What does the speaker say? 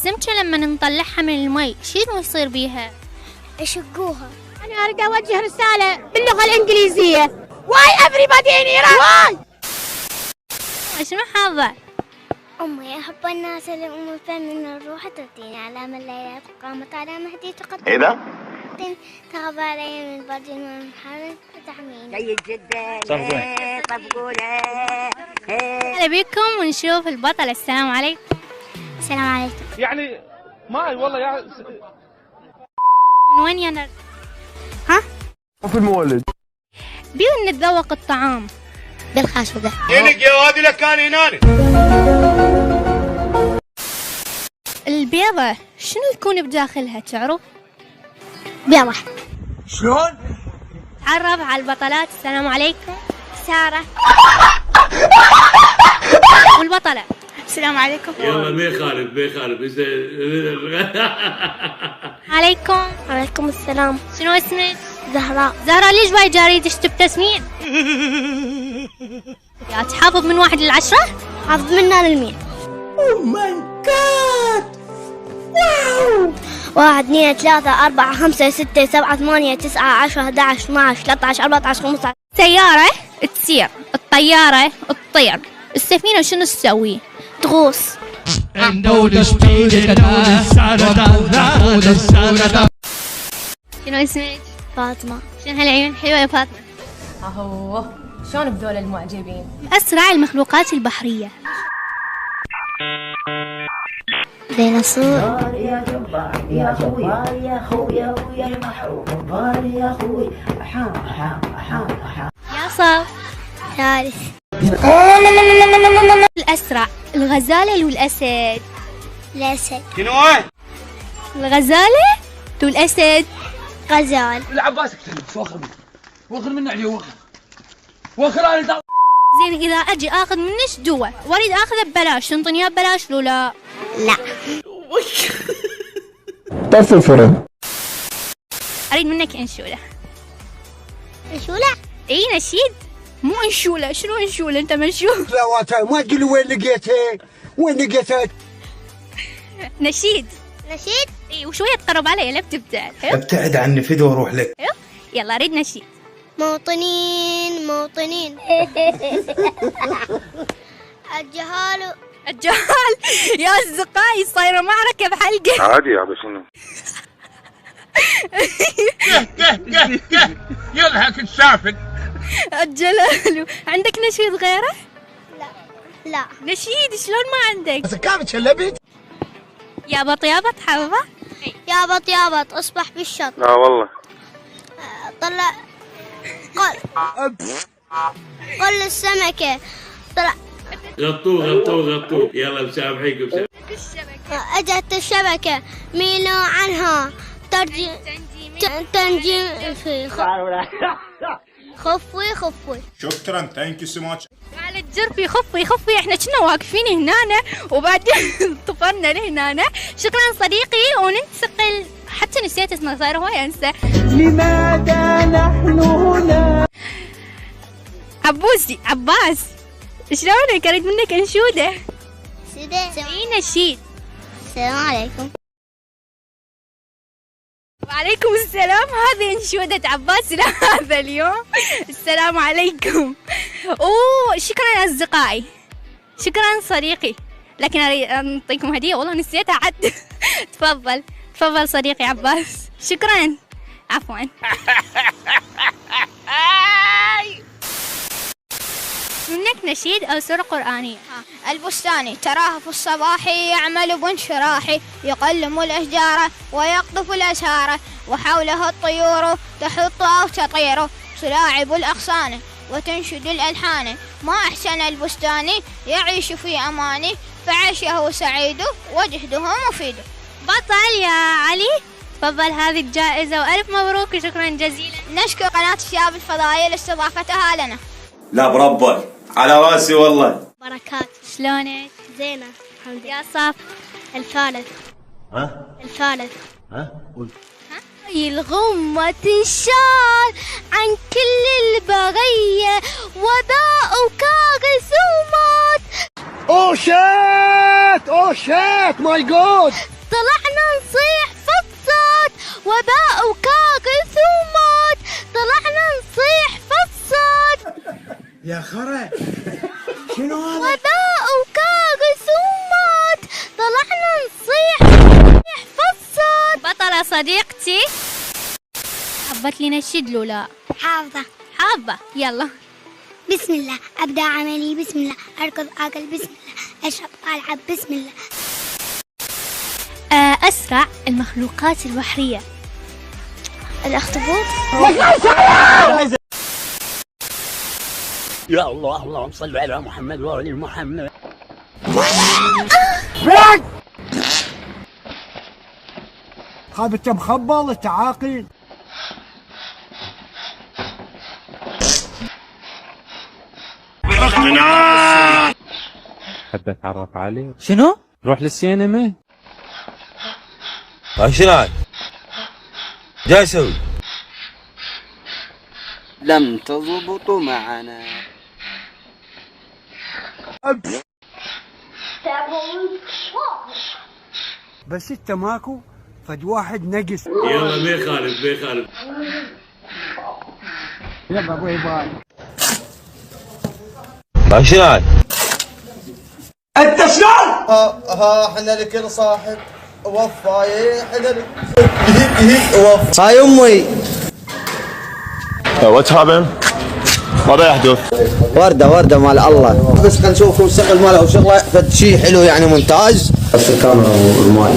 السمكة لما نطلعها من المي شنو يصير بيها؟ يشقوها. أنا أريد أوجه رسالة باللغة الإنجليزية. Why everybody in Iran? Why؟ شنو حاضر؟ أمي أحب الناس اللي أم من الروح تدين على من لا قامت على مهدي تقدم. ايه ده؟ تغاب علي من برد من حر تحميني. جيد جدا. طب قولي. هلا بكم ونشوف البطل. السلام عليكم. السلام عليكم. يعني ماي والله يا من وين يا ها؟ في المولد بيو نتذوق الطعام بالخاشوقة. ينك يا وادي لك كان يناني. البيضة شنو يكون بداخلها تعرف؟ بيضة. شلون؟ تعرف على البطلات. السلام عليكم. سارة. والبطلة. السلام عليكم. يلا ما يخالف عليكم. وعليكم السلام. شنو اسمك؟ زهراء. زهرة ليش وايد جاريدش تبتسمين؟ يا تحافظ من 1 ل10؟ حافظ منا للمية. Oh my God. واو. 1 2 3 4 5 6 7 8 9 10 11 12 13 14 15. سيارة تسير، الطيارة تطير، السفينة شنو تسوي؟ تغوص. شنو اسمك؟ فاطمة. شنو هالعيون الحلوة يا فاطمة؟ اهو شلون بذول المعجبين. أسرع المخلوقات البحرية. ديناصور. يا جبار يا خوي يا خويا ويا المحروم جبار يا خوي. يا صاف. ثالث. الأسرع الغزالة والأسد. الأسد. شنو؟ الغزالة والأسد. غزال. العباس اكتب وخر منه عليه وخر انا. زين إذا أجي آخذ منش دواء وأريد آخذه ببلاش تنطيني ببلاش لو لا؟ لا. طفي الفرن. أريد منك أنشولة. انشولة؟ إي نشيد مو أنشولة. شنو أنشولة أنت منشول؟ لا واتاي ما تقولي وين لقيتها وين لقيتها. نشيد. نشيد؟ إي وشوية تقرب علي لا بتبتعد. ابتعد عني فدوة واروح لك. يلا أريد نشيد. موطنين موطنين. الجهال. الجهال يا أصدقائي صايرة معركة بحلقة. عادي يا شنو؟ يضحك السافل. الجلال. عندك نشيد غيره؟ لا. نشيد شلون ما عندك؟ بس كانت شلبت. يابط يابط حافظة؟ يابط يابط اصبح بالشط. لا والله. طلع. قل السمكة. طلع. غطوه يلا مسامحيكم. اجت الشبكة ميلوا عنها تنجيم في خفوي. شكرا ثانك يو سو ماتش. قال الجرفي خفي احنا كنا واقفين هنا وبعدين طفرنا لهنا. شكرا صديقي وننتقل. حتى نسيت اسمه صاير هواي انسى. لماذا نحن هنا؟ عباس شلونك؟ اريد منك انشوده. سيدي نشيد. السلام عليكم. وعليكم السلام. هذه انشودة عباس لهذا اليوم. السلام عليكم. شكرا أصدقائي. شكرا صديقي. لكن أريد أعطيكم هدية والله نسيتها عد. تفضل صديقي عباس. شكرا. عفوا. منك نشيد أو سورة قرآنية. البستاني تراه في الصباح يعمل بانشراح يقلم الأشجار ويقطف الأزهار وحوله الطيور تحط أو تطير تلاعب الأغصان وتنشد الألحان ما أحسن البستان يعيش في أمان فعيشه سعيد وجهده مفيد. بطل يا علي. تفضل هذه الجائزة وألف مبروك وشكرا جزيلا. نشكر قناة الشباب الفضائية لاستضافتها لنا. لا بربل على راسي والله. بركات. شلونك؟ زينة الحمد لله. يا صاف. الثالث. قول. الغمة تنشال عن كل البغية وضاء وكاغسومات. اوه شيت ماي جود. طلعنا نصيح فصات وباء وكاغث وموت. طلعنا نصيح فصات يا خرا شنو هذا؟ وباء وكاغث وموت. طلعنا نصيح فصات. بطلة صديقتي حبت لي نشيد لولا. حافظة. حابة يلا. بسم الله أبدأ عملي، بسم الله أركض آكل، بسم الله أشرب ألعب، بسم الله. أسرع المخلوقات البحرية. الأخطبوط. يا الله اللهم صل على محمد وآل محمد. هذا انت مخبل انت عاقل. حتى اتعرف عليه. شنو؟ روح للسينما. شنو هاي؟ جاي اسوي؟ لم تضبطوا معنا. بس انت ماكو فد واحد نقص. يلا ما يخالف ما يخالف. يلا باي باي. شنو هاي؟ انت شلون؟ ها احنا لكل صاحب وفاي احنا وفا. هاي امي. واتس هابن؟ ماذا يحدث؟ ورده مال الله. بس خلينا نشوف الشغل ماله وشغله فد شيء حلو يعني ممتاز. بس الكاميرا والماي.